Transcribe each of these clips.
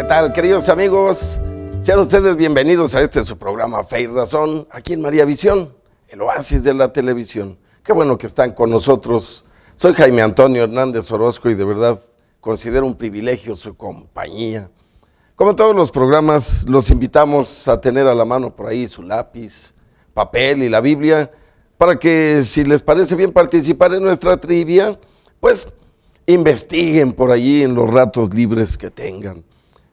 tal, queridos amigos? Sean ustedes bienvenidos a su programa Fe y Razón, aquí en María Visión, el oasis de la televisión. Qué bueno que están con nosotros. Soy Jaime Antonio Hernández Orozco y de verdad considero un privilegio su compañía. Como todos los programas, los invitamos a tener a la mano por ahí su lápiz, papel y la Biblia, para que, si les parece bien participar en nuestra trivia, pues investiguen por allí en los ratos libres que tengan.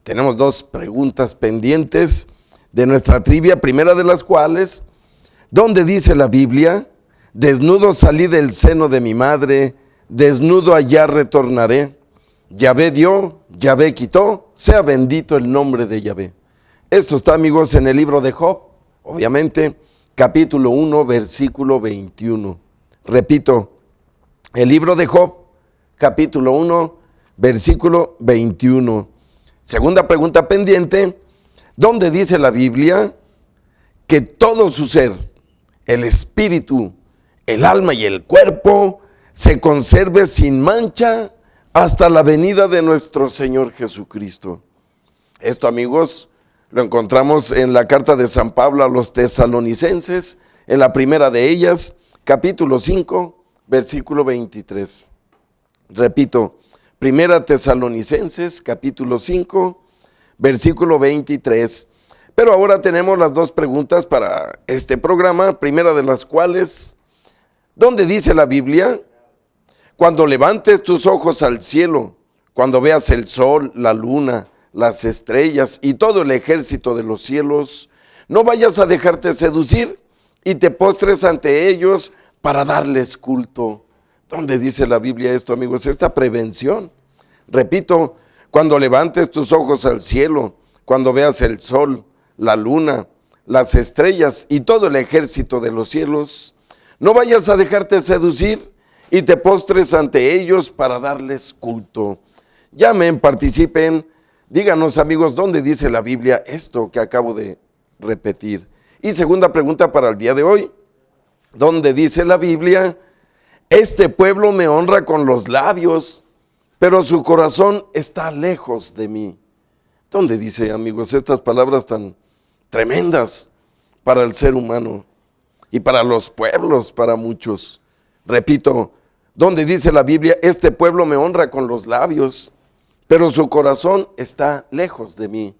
Tenemos dos preguntas pendientes de nuestra trivia, primera de las cuales, ¿dónde dice la Biblia? Desnudo salí del seno de mi madre, desnudo allá retornaré. Yahvé dio, Yahvé quitó, sea bendito el nombre de Yahvé. Esto está, amigos, en el libro de Job, obviamente, capítulo 1, versículo 21. Repito, el libro de Job, capítulo 1, versículo 21. Segunda pregunta pendiente, ¿dónde dice la Biblia que todo su ser, el espíritu, el alma y el cuerpo, se conserve sin mancha hasta la venida de nuestro Señor Jesucristo? Esto, amigos, lo encontramos en la carta de San Pablo a los tesalonicenses, en la primera de ellas, capítulo 5, versículo 23. Repito, primera Tesalonicenses, capítulo 5, versículo 23. Pero ahora tenemos las dos preguntas para este programa, primera de las cuales, ¿dónde dice la Biblia? Cuando levantes tus ojos al cielo, cuando veas el sol, la luna, las estrellas y todo el ejército de los cielos, no vayas a dejarte seducir y te postres ante ellos para darles culto. ¿Dónde dice la Biblia esto, amigos? Esta prevención. Repito, cuando levantes tus ojos al cielo, cuando veas el sol, la luna, las estrellas y todo el ejército de los cielos, no vayas a dejarte seducir y te postres ante ellos para darles culto. Llamen, participen, díganos, amigos, ¿dónde dice la Biblia esto que acabo de repetir? Y segunda pregunta para el día de hoy, ¿dónde dice la Biblia? Este pueblo me honra con los labios, pero su corazón está lejos de mí. ¿Dónde dice, amigos, estas palabras tan tremendas para el ser humano y para los pueblos, para muchos? Repito, ¿dónde dice la Biblia? Este pueblo me honra con los labios, pero su corazón está lejos de mí.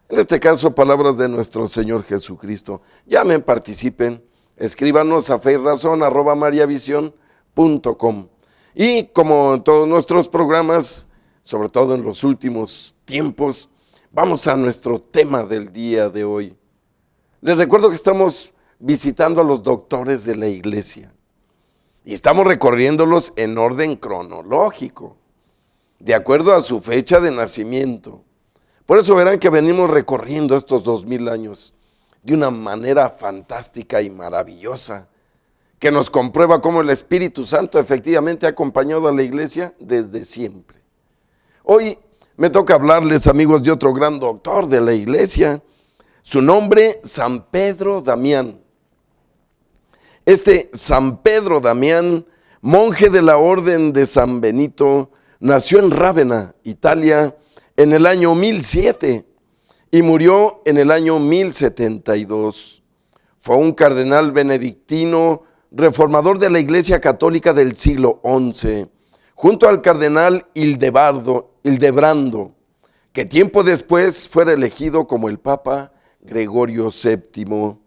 En este caso, palabras de nuestro Señor Jesucristo. Llamen, participen, escríbanos a feyrazon@mariavision.com. Y como en todos nuestros programas, sobre todo en los últimos tiempos, vamos a nuestro tema del día de hoy. Les recuerdo que estamos visitando a los doctores de la iglesia y estamos recorriéndolos en orden cronológico, de acuerdo a su fecha de nacimiento. Por eso verán que venimos recorriendo estos 2000 años de una manera fantástica y maravillosa, que nos comprueba cómo el Espíritu Santo efectivamente ha acompañado a la iglesia desde siempre. Hoy me toca hablarles, amigos, de otro gran doctor de la iglesia, su nombre, San Pedro Damián. Este San Pedro Damián, monje de la orden de San Benito, nació en Rávena, Italia, en el año 1007 y murió en el año 1072. Fue un cardenal benedictino reformador de la Iglesia Católica del siglo XI, junto al cardenal Hildebrando, que tiempo después fuera elegido como el Papa Gregorio VII.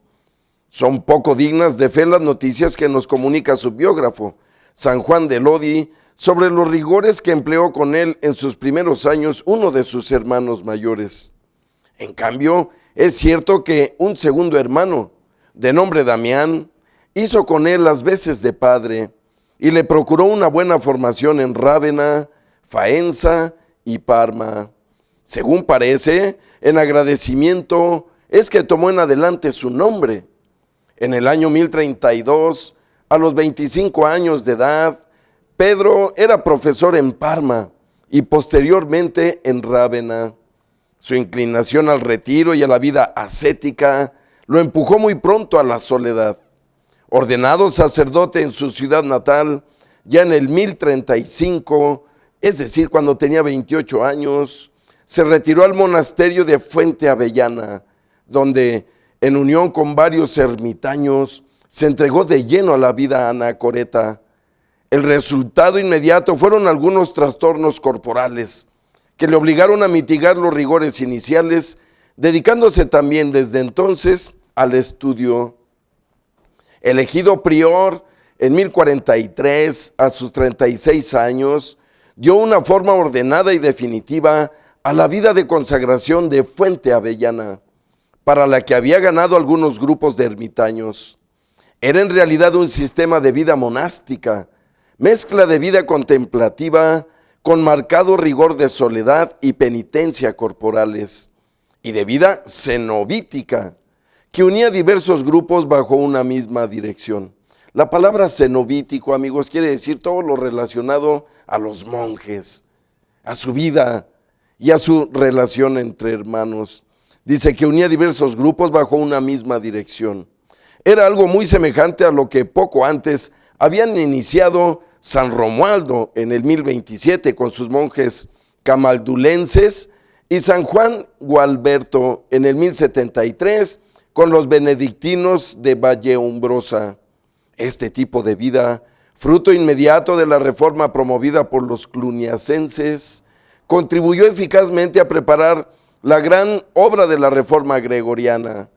Son poco dignas de fe las noticias que nos comunica su biógrafo, San Juan de Lodi, sobre los rigores que empleó con él en sus primeros años uno de sus hermanos mayores. En cambio, es cierto que un segundo hermano, de nombre Damián, hizo con él las veces de padre y le procuró una buena formación en Rávena, Faenza y Parma. Según parece, en agradecimiento es que tomó en adelante su nombre. En el año 1032, a los 25 años de edad, Pedro era profesor en Parma y posteriormente en Rávena. Su inclinación al retiro y a la vida ascética lo empujó muy pronto a la soledad. Ordenado sacerdote en su ciudad natal, ya en el 1035, es decir, cuando tenía 28 años, se retiró al monasterio de Fuente Avellana, donde, en unión con varios ermitaños, se entregó de lleno a la vida anacoreta. El resultado inmediato fueron algunos trastornos corporales que le obligaron a mitigar los rigores iniciales, dedicándose también desde entonces al estudio. Elegido prior en 1043, a sus 36 años, dio una forma ordenada y definitiva a la vida de consagración de Fuente Avellana, para la que había ganado algunos grupos de ermitaños. Era en realidad un sistema de vida monástica, mezcla de vida contemplativa con marcado rigor de soledad y penitencia corporales, y de vida cenobítica, que unía diversos grupos bajo una misma dirección. La palabra cenobítico, amigos, quiere decir todo lo relacionado a los monjes, a su vida y a su relación entre hermanos. Dice que unía diversos grupos bajo una misma dirección. Era algo muy semejante a lo que poco antes habían iniciado San Romualdo en el 1027 con sus monjes camaldulenses y San Juan Gualberto en el 1073 con los benedictinos de Valleimbrosa. Este tipo de vida, fruto inmediato de la reforma promovida por los cluniacenses, contribuyó eficazmente a preparar la gran obra de la reforma gregoriana.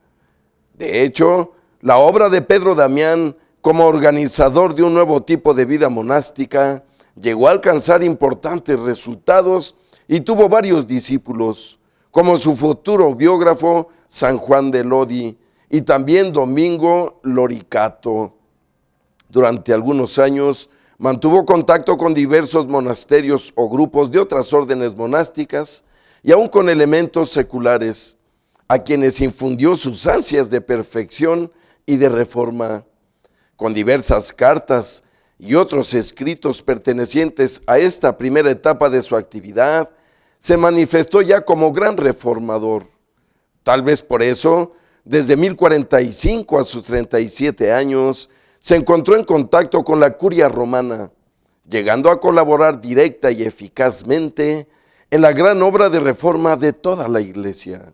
De hecho, la obra de Pedro Damián como organizador de un nuevo tipo de vida monástica llegó a alcanzar importantes resultados y tuvo varios discípulos, como su futuro biógrafo San Juan de Lodi y también Domingo Loricato. Durante algunos años mantuvo contacto con diversos monasterios o grupos de otras órdenes monásticas y aún con elementos seculares, a quienes infundió sus ansias de perfección y de reforma. Con diversas cartas y otros escritos pertenecientes a esta primera etapa de su actividad, se manifestó ya como gran reformador. Tal vez por eso, desde 1045 a sus 37 años, se encontró en contacto con la curia romana, llegando a colaborar directa y eficazmente en la gran obra de reforma de toda la Iglesia.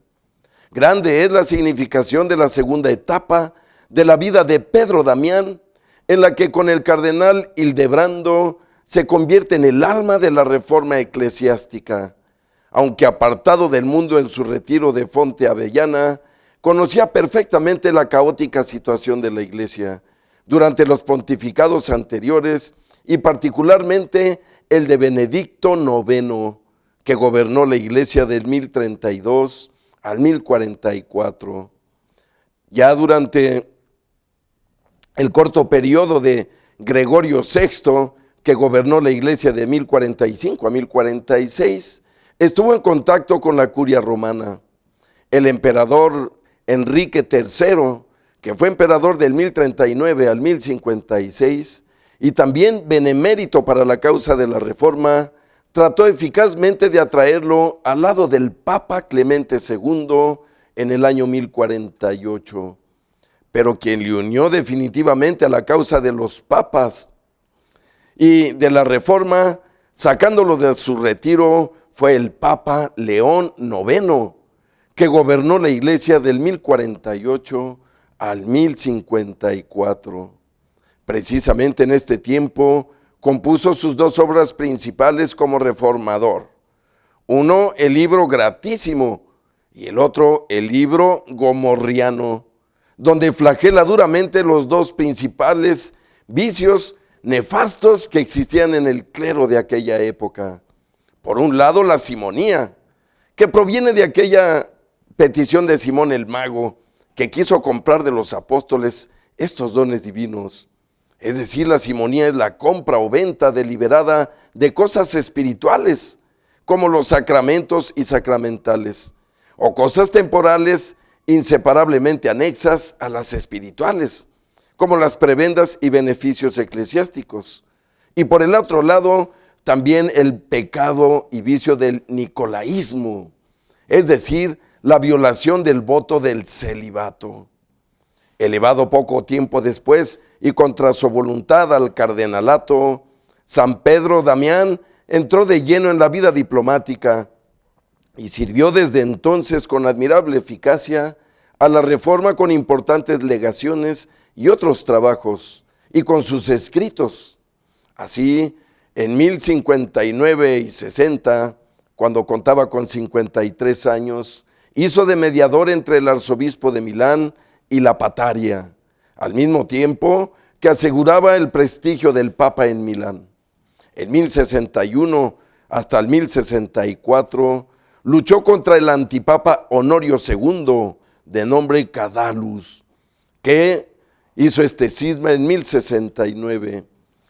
Grande es la significación de la segunda etapa de la vida de Pedro Damián, en la que con el cardenal Hildebrando se convierte en el alma de la reforma eclesiástica. Aunque apartado del mundo en su retiro de Fuente Avellana, conocía perfectamente la caótica situación de la Iglesia durante los pontificados anteriores y particularmente el de Benedicto IX, que gobernó la Iglesia del 1032 al 1044. Ya durante el corto periodo de Gregorio VI, que gobernó la Iglesia de 1045 a 1046, estuvo en contacto con la curia romana. El emperador Enrique III, que fue emperador del 1039 al 1056, y también benemérito para la causa de la reforma, trató eficazmente de atraerlo al lado del Papa Clemente II en el año 1048. Pero quien le unió definitivamente a la causa de los papas y de la reforma, sacándolo de su retiro, fue el Papa León IX, que gobernó la Iglesia del 1048 al 1054. Precisamente en este tiempo compuso sus dos obras principales como reformador. Uno, el libro Gratísimo, y el otro, el libro Gomorriano, donde flagela duramente los dos principales vicios nefastos que existían en el clero de aquella época. Por un lado, la simonía, que proviene de aquella petición de Simón el Mago, que quiso comprar de los apóstoles estos dones divinos. Es decir, la simonía es la compra o venta deliberada de cosas espirituales, como los sacramentos y sacramentales, o cosas temporales inseparablemente anexas a las espirituales, como las prebendas y beneficios eclesiásticos. Y por el otro lado, también el pecado y vicio del nicolaísmo, es decir, la violación del voto del celibato. Elevado poco tiempo después y contra su voluntad al cardenalato, San Pedro Damián entró de lleno en la vida diplomática y sirvió desde entonces con admirable eficacia a la Reforma con importantes legaciones y otros trabajos, y con sus escritos. Así, en 1059 y 60, cuando contaba con 53 años, hizo de mediador entre el arzobispo de Milán y la Pataria, al mismo tiempo que aseguraba el prestigio del Papa en Milán. En 1061 hasta el 1064 luchó contra el antipapa Honorio II, de nombre Cadalus, que hizo este cisma en 1069,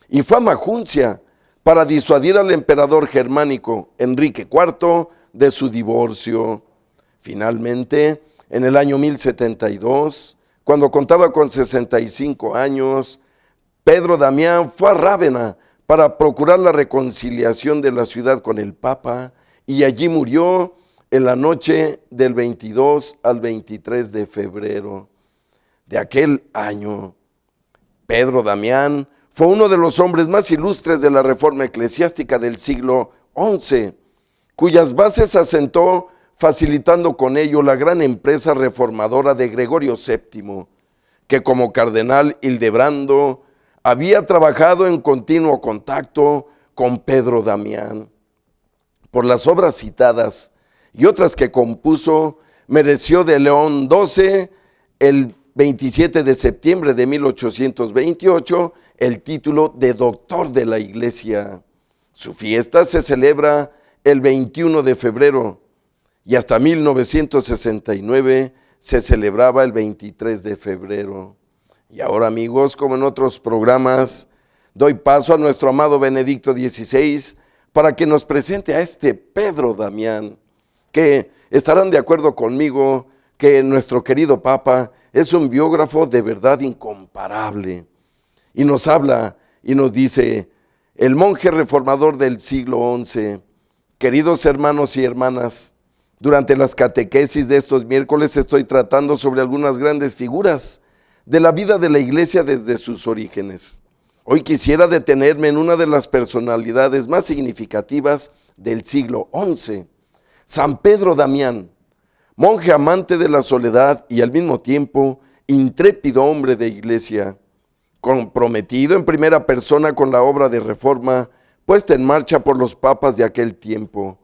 y fue a Maguncia para disuadir al emperador germánico Enrique IV de su divorcio. Finalmente, en el año 1072, cuando contaba con 65 años, Pedro Damián fue a Rávena para procurar la reconciliación de la ciudad con el Papa, y allí murió en la noche del 22 al 23 de febrero de aquel año. Pedro Damián fue uno de los hombres más ilustres de la reforma eclesiástica del siglo XI, cuyas bases asentó, facilitando con ello la gran empresa reformadora de Gregorio VII, que como cardenal Hildebrando había trabajado en continuo contacto con Pedro Damián. Por las obras citadas y otras que compuso, mereció de León XII el 27 de septiembre de 1828 el título de doctor de la Iglesia. Su fiesta se celebra el 21 de febrero y hasta 1969 se celebraba el 23 de febrero. Y ahora, amigos, como en otros programas, doy paso a nuestro amado Benedicto XVI para que nos presente a este Pedro Damián, que estarán de acuerdo conmigo que nuestro querido Papa es un biógrafo de verdad incomparable. Y nos habla y nos dice: el monje reformador del siglo XI, queridos hermanos y hermanas, durante las catequesis de estos miércoles estoy tratando sobre algunas grandes figuras de la vida de la Iglesia desde sus orígenes. Hoy quisiera detenerme en una de las personalidades más significativas del siglo XI, San Pedro Damián, monje amante de la soledad y al mismo tiempo intrépido hombre de iglesia, comprometido en primera persona con la obra de reforma puesta en marcha por los papas de aquel tiempo.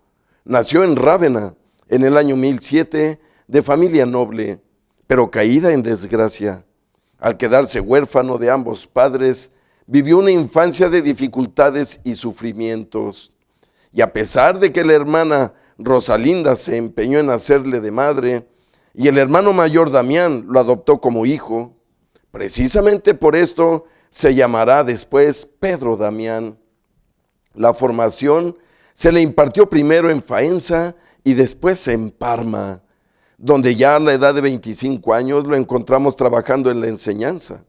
Nació en Rávena en el año 1007, de familia noble, pero caída en desgracia. Al quedarse huérfano de ambos padres, vivió una infancia de dificultades y sufrimientos. Y a pesar de que la hermana Rosalinda se empeñó en hacerle de madre, y el hermano mayor Damián lo adoptó como hijo, precisamente por esto se llamará después Pedro Damián. La formación se le impartió primero en Faenza y después en Parma, donde ya a la edad de 25 años lo encontramos trabajando en la enseñanza.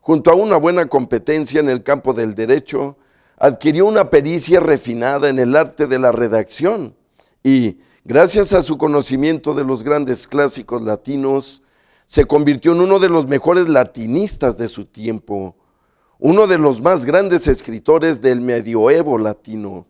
Junto a una buena competencia en el campo del derecho, adquirió una pericia refinada en el arte de la redacción y, gracias a su conocimiento de los grandes clásicos latinos, se convirtió en uno de los mejores latinistas de su tiempo, uno de los más grandes escritores del medioevo latino.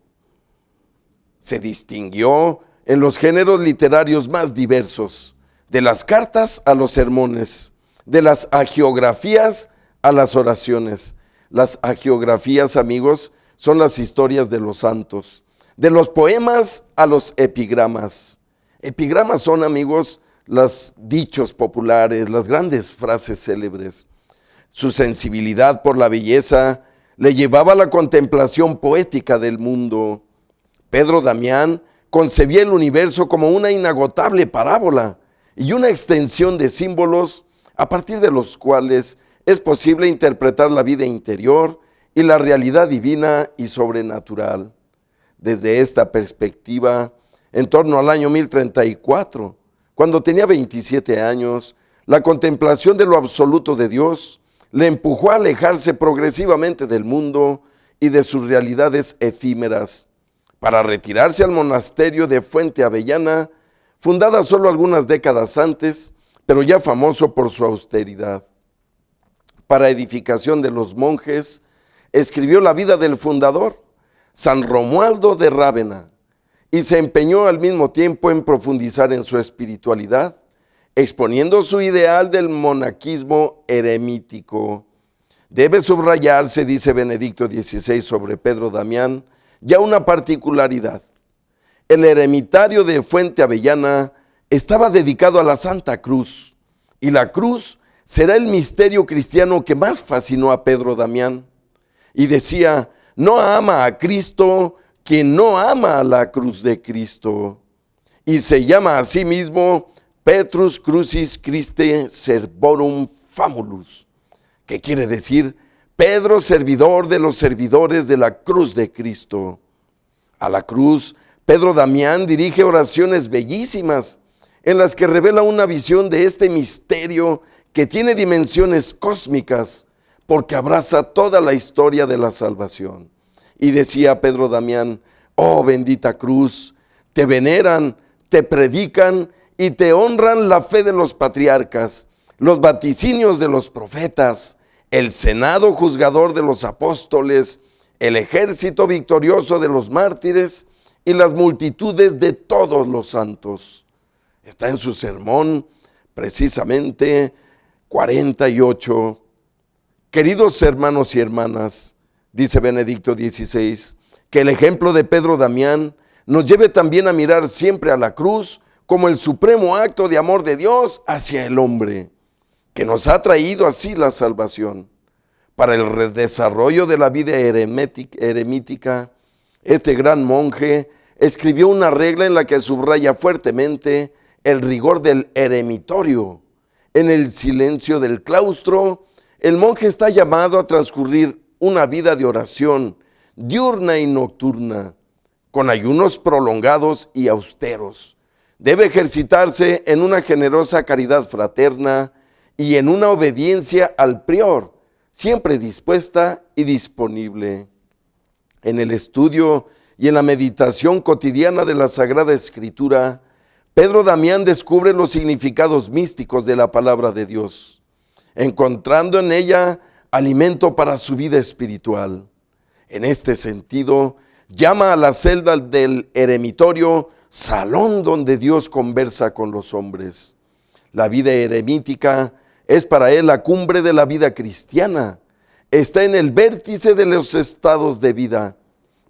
Se distinguió en los géneros literarios más diversos, de las cartas a los sermones, de las hagiografías a las oraciones. Las hagiografías, amigos, son las historias de los santos. De los poemas a los epigramas. Epigramas son, amigos, los dichos populares, las grandes frases célebres. Su sensibilidad por la belleza le llevaba a la contemplación poética del mundo. Pedro Damián concebía el universo como una inagotable parábola y una extensión de símbolos a partir de los cuales es posible interpretar la vida interior y la realidad divina y sobrenatural. Desde esta perspectiva, en torno al año 1034, cuando tenía 27 años, la contemplación de lo absoluto de Dios le empujó a alejarse progresivamente del mundo y de sus realidades efímeras, para retirarse al monasterio de Fuente Avellana, fundada solo algunas décadas antes, pero ya famoso por su austeridad. Para edificación de los monjes, escribió la vida del fundador, San Romualdo de Rávena, y se empeñó al mismo tiempo en profundizar en su espiritualidad, exponiendo su ideal del monaquismo eremítico. Debe subrayarse, dice Benedicto XVI sobre Pedro Damián, ya una particularidad. El eremitario de Fuente Avellana estaba dedicado a la Santa Cruz, y la cruz será el misterio cristiano que más fascinó a Pedro Damián. Y decía: no ama a Cristo quien no ama a la cruz de Cristo. Y se llama a sí mismo Petrus Crucis Christe Servorum Famulus, que quiere decir Pedro, servidor de los servidores de la cruz de Cristo. A la cruz, Pedro Damián dirige oraciones bellísimas en las que revela una visión de este misterio que tiene dimensiones cósmicas, porque abraza toda la historia de la salvación. Y decía Pedro Damián: oh bendita cruz, te veneran, te predican y te honran la fe de los patriarcas, los vaticinios de los profetas, el senado juzgador de los apóstoles, el ejército victorioso de los mártires y las multitudes de todos los santos. Está en su sermón, precisamente 48. Queridos hermanos y hermanas, dice Benedicto XVI, que el ejemplo de Pedro Damián nos lleve también a mirar siempre a la cruz como el supremo acto de amor de Dios hacia el hombre, que nos ha traído así la salvación. Para el desarrollo de la vida eremítica, este gran monje escribió una regla en la que subraya fuertemente el rigor del eremitorio. En el silencio del claustro, el monje está llamado a transcurrir una vida de oración diurna y nocturna, con ayunos prolongados y austeros. Debe ejercitarse en una generosa caridad fraterna y en una obediencia al prior, siempre dispuesta y disponible. En el estudio y en la meditación cotidiana de la Sagrada Escritura, Pedro Damián descubre los significados místicos de la palabra de Dios, encontrando en ella alimento para su vida espiritual. En este sentido, llama a la celda del eremitorio salón donde Dios conversa con los hombres. La vida eremítica es para él la cumbre de la vida cristiana. Está en el vértice de los estados de vida,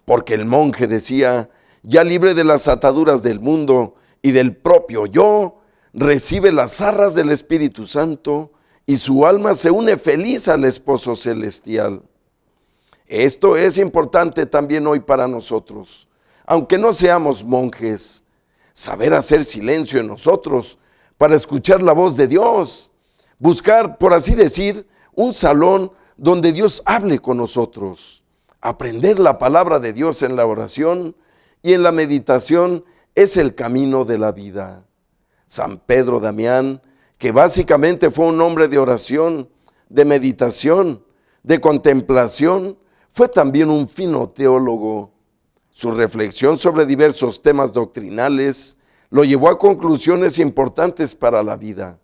porque el monje decía, ya libre de las ataduras del mundo y del propio yo, recibe las arras del Espíritu Santo y su alma se une feliz al esposo celestial. Esto es importante también hoy para nosotros, aunque no seamos monjes, saber hacer silencio en nosotros para escuchar la voz de Dios, buscar, por así decir, un salón donde Dios hable con nosotros, aprender la palabra de Dios en la oración y en la meditación es el camino de la vida. San Pedro Damián, que básicamente fue un hombre de oración, de meditación, de contemplación, fue también un fino teólogo. Su reflexión sobre diversos temas doctrinales lo llevó a conclusiones importantes para la vida.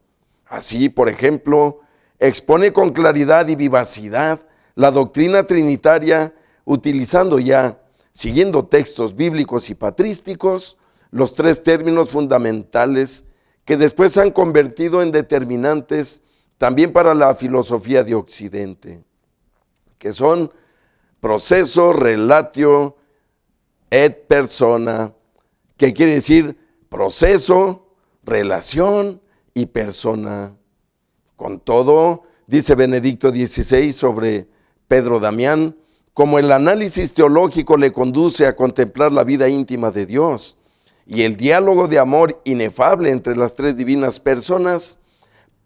Así, por ejemplo, expone con claridad y vivacidad la doctrina trinitaria, utilizando ya, siguiendo textos bíblicos y patrísticos, los tres términos fundamentales que después se han convertido en determinantes también para la filosofía de Occidente, que son proceso, relatio, et persona, que quiere decir proceso, relación y persona. Con todo, dice Benedicto XVI sobre Pedro Damián, como el análisis teológico le conduce a contemplar la vida íntima de Dios y el diálogo de amor inefable entre las tres divinas personas,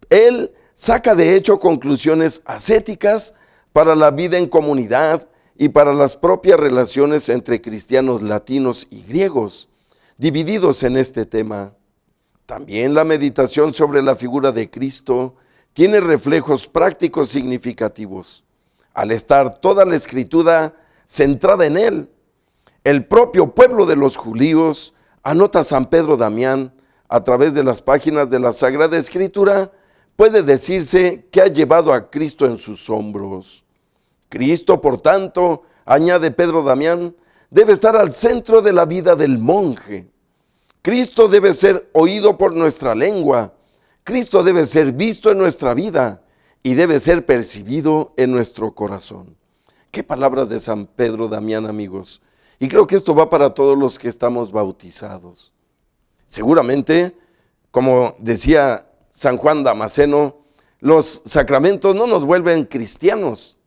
él saca de hecho conclusiones ascéticas para la vida en comunidad y para las propias relaciones entre cristianos latinos y griegos, divididos en este tema. También la meditación sobre la figura de Cristo tiene reflejos prácticos significativos, al estar toda la Escritura centrada en él. El propio pueblo de los judíos, anota San Pedro Damián, a través de las páginas de la Sagrada Escritura, puede decirse que ha llevado a Cristo en sus hombros. Cristo, por tanto, añade Pedro Damián, debe estar al centro de la vida del monje. Cristo debe ser oído por nuestra lengua. Cristo debe ser visto en nuestra vida y debe ser percibido en nuestro corazón. Qué palabras de San Pedro Damián, amigos. Y creo que esto va para todos los que estamos bautizados. Seguramente, como decía San Juan Damasceno, los sacramentos no nos vuelven cristianos,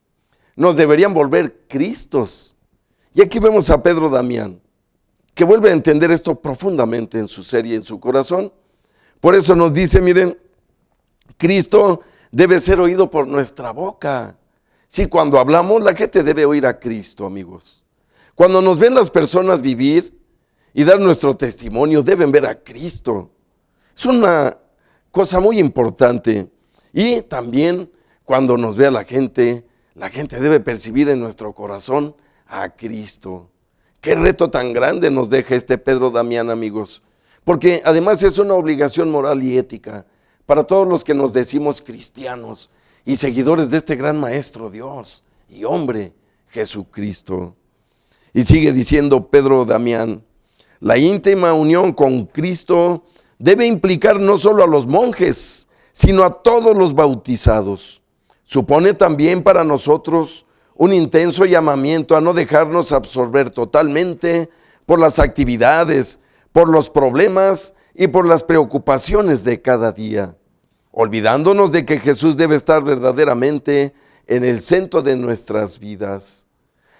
nos deberían volver Cristos. Y aquí vemos a Pedro Damián, que vuelve a entender esto profundamente en su ser y en su corazón. Por eso nos dice, miren, Cristo debe ser oído por nuestra boca. Sí, cuando hablamos, la gente debe oír a Cristo, amigos. Cuando nos ven las personas vivir y dar nuestro testimonio, deben ver a Cristo. Es una cosa muy importante. Y también cuando nos vea la gente debe percibir en nuestro corazón a Cristo. Qué reto tan grande nos deja este Pedro Damián, amigos. Porque además es una obligación moral y ética para todos los que nos decimos cristianos y seguidores de este gran Maestro Dios y hombre, Jesucristo. Y sigue diciendo Pedro Damián, la íntima unión con Cristo debe implicar no solo a los monjes, sino a todos los bautizados. Supone también para nosotros un intenso llamamiento a no dejarnos absorber totalmente por las actividades, por los problemas y por las preocupaciones de cada día, olvidándonos de que Jesús debe estar verdaderamente en el centro de nuestras vidas.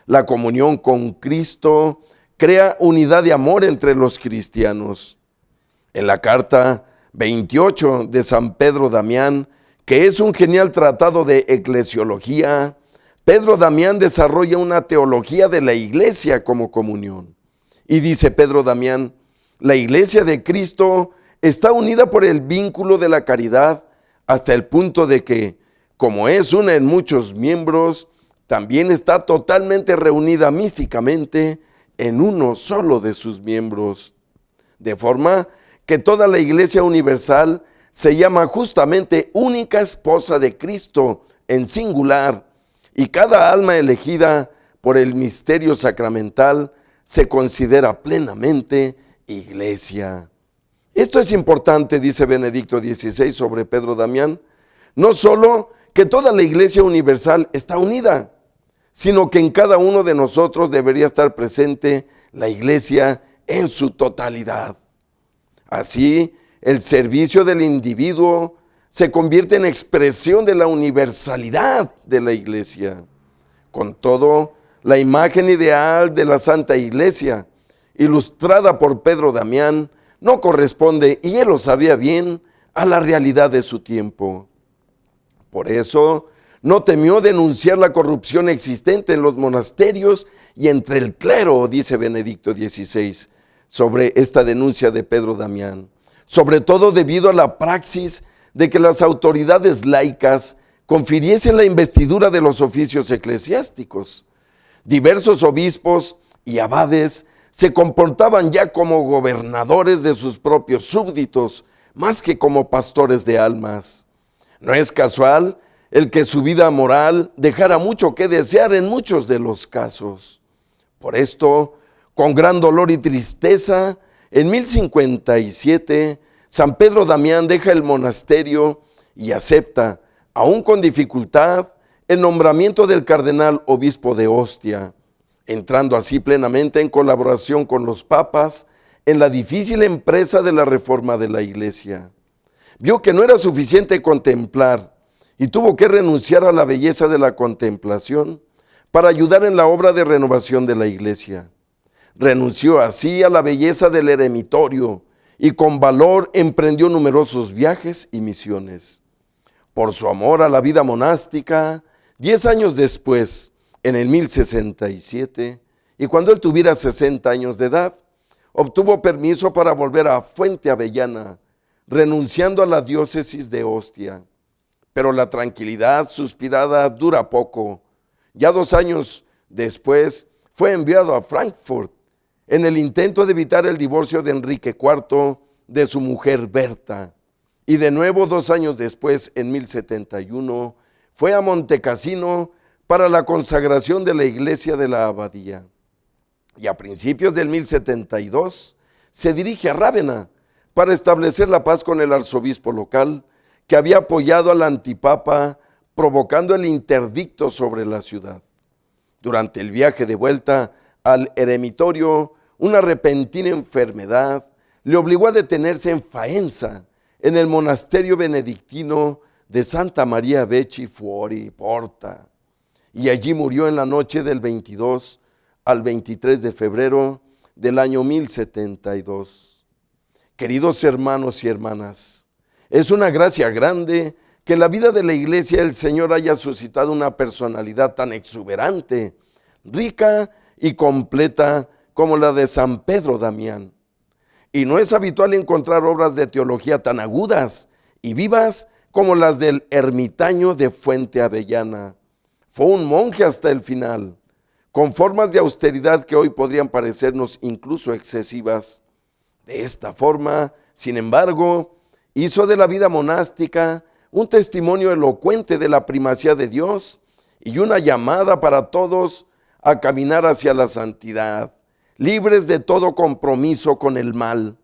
La comunión con Cristo crea unidad de amor entre los cristianos. En la carta 28 de San Pedro Damián, que es un genial tratado de eclesiología, Pedro Damián desarrolla una teología de la iglesia como comunión. Y dice Pedro Damián, la iglesia de Cristo está unida por el vínculo de la caridad hasta el punto de que, como es una en muchos miembros, también está totalmente reunida místicamente en uno solo de sus miembros. De forma que toda la iglesia universal se llama justamente única esposa de Cristo en singular, y cada alma elegida por el misterio sacramental se considera plenamente iglesia. Esto es importante, dice Benedicto XVI sobre Pedro Damián, no solo que toda la iglesia universal está unida, sino que en cada uno de nosotros debería estar presente la iglesia en su totalidad. Así, el servicio del individuo se convierte en expresión de la universalidad de la iglesia. Con todo, la imagen ideal de la Santa Iglesia, ilustrada por Pedro Damián, no corresponde, y él lo sabía bien, a la realidad de su tiempo. Por eso, no temió denunciar la corrupción existente en los monasterios y entre el clero, dice Benedicto XVI, sobre esta denuncia de Pedro Damián, sobre todo debido a la praxis de que las autoridades laicas confiriesen la investidura de los oficios eclesiásticos. Diversos obispos y abades se comportaban ya como gobernadores de sus propios súbditos, más que como pastores de almas. No es casual el que su vida moral dejara mucho que desear en muchos de los casos. Por esto, con gran dolor y tristeza, en 1057, San Pedro Damián deja el monasterio y acepta, aún con dificultad, el nombramiento del cardenal obispo de Ostia, entrando así plenamente en colaboración con los papas en la difícil empresa de la reforma de la iglesia. Vio que no era suficiente contemplar y tuvo que renunciar a la belleza de la contemplación para ayudar en la obra de renovación de la iglesia. Renunció así a la belleza del eremitorio y con valor emprendió numerosos viajes y misiones. Por su amor a la vida monástica, 10 años después, en el 1067, y cuando él tuviera 60 años de edad, obtuvo permiso para volver a Fuente Avellana, renunciando a la diócesis de Ostia. Pero la tranquilidad suspirada dura poco. Ya 2 años después fue enviado a Frankfurt en el intento de evitar el divorcio de Enrique IV de su mujer Berta. Y de nuevo 2 años después, en 1071, fue a Montecassino para la consagración de la iglesia de la abadía. y a principios del 1072 se dirige a Rávena para establecer la paz con el arzobispo local que había apoyado al antipapa, provocando el interdicto sobre la ciudad. Durante el viaje de vuelta al eremitorio, una repentina enfermedad le obligó a detenerse en Faenza, en el monasterio benedictino de Santa María Becci Fuori Porta, y allí murió en la noche del 22 al 23 de febrero del año 1072. Queridos hermanos y hermanas, es una gracia grande que en la vida de la Iglesia el Señor haya suscitado una personalidad tan exuberante, rica y completa como la de San Pedro Damián. Y no es habitual encontrar obras de teología tan agudas y vivas como las del ermitaño de Fuente Avellana. Fue un monje hasta el final, con formas de austeridad que hoy podrían parecernos incluso excesivas. De esta forma, sin embargo, hizo de la vida monástica un testimonio elocuente de la primacía de Dios y una llamada para todos a caminar hacia la santidad, libres de todo compromiso con el mal.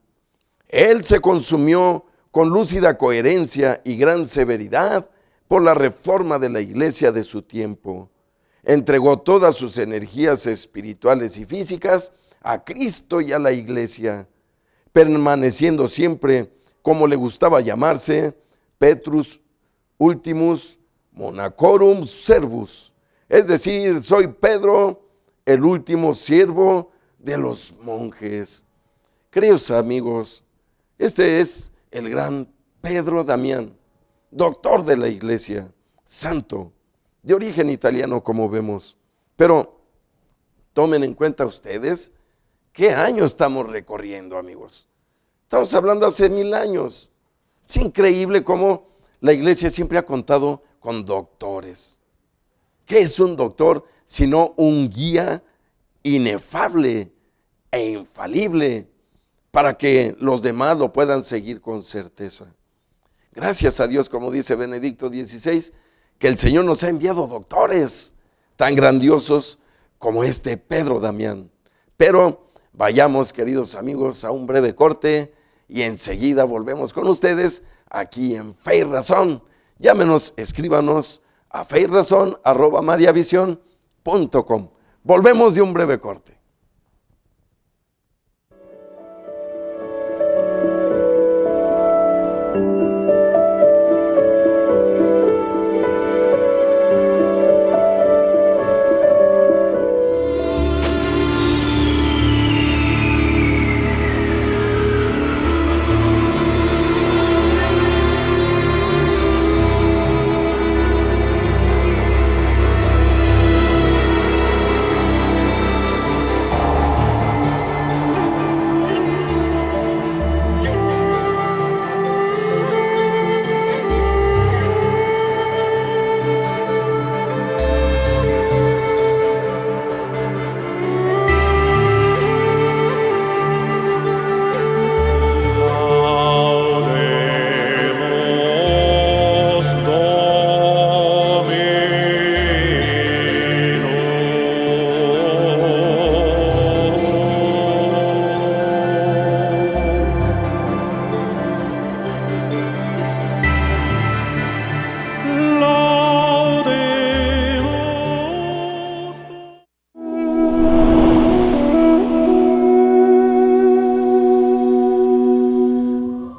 Él se consumió con lúcida coherencia y gran severidad por la reforma de la iglesia de su tiempo. Entregó todas sus energías espirituales y físicas a Cristo y a la iglesia, permaneciendo siempre, como le gustaba llamarse, Petrus Ultimus Monacorum Servus, es decir, soy Pedro, el último siervo de los monjes. Queridos amigos, este es el gran Pedro Damián, doctor de la iglesia, santo, de origen italiano como vemos. Pero tomen en cuenta ustedes qué año estamos recorriendo, amigos. Estamos hablando hace 1000 años. Es increíble cómo la iglesia siempre ha contado con doctores. ¿Qué es un doctor sino un guía inefable e infalible para que los demás lo puedan seguir con certeza? Gracias a Dios, como dice Benedicto XVI, que el Señor nos ha enviado doctores tan grandiosos como este Pedro Damián. Pero vayamos, queridos amigos, a un breve corte y enseguida volvemos con ustedes aquí en Fe y Razón. Llámenos, escríbanos a feyrazon@mariavision.com. Volvemos de un breve corte.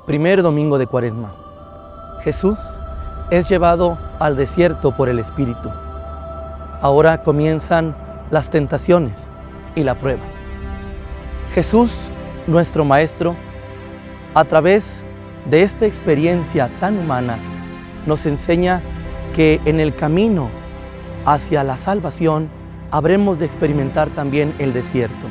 Primer domingo de Cuaresma. Jesús es llevado al desierto por el Espíritu. Ahora comienzan las tentaciones y la prueba. Jesús, nuestro Maestro, a través de esta experiencia tan humana, nos enseña que en el camino hacia la salvación habremos de experimentar también el desierto.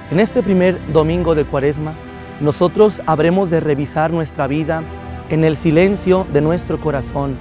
En este primer domingo de Cuaresma, nosotros habremos de revisar nuestra vida en el silencio de nuestro corazón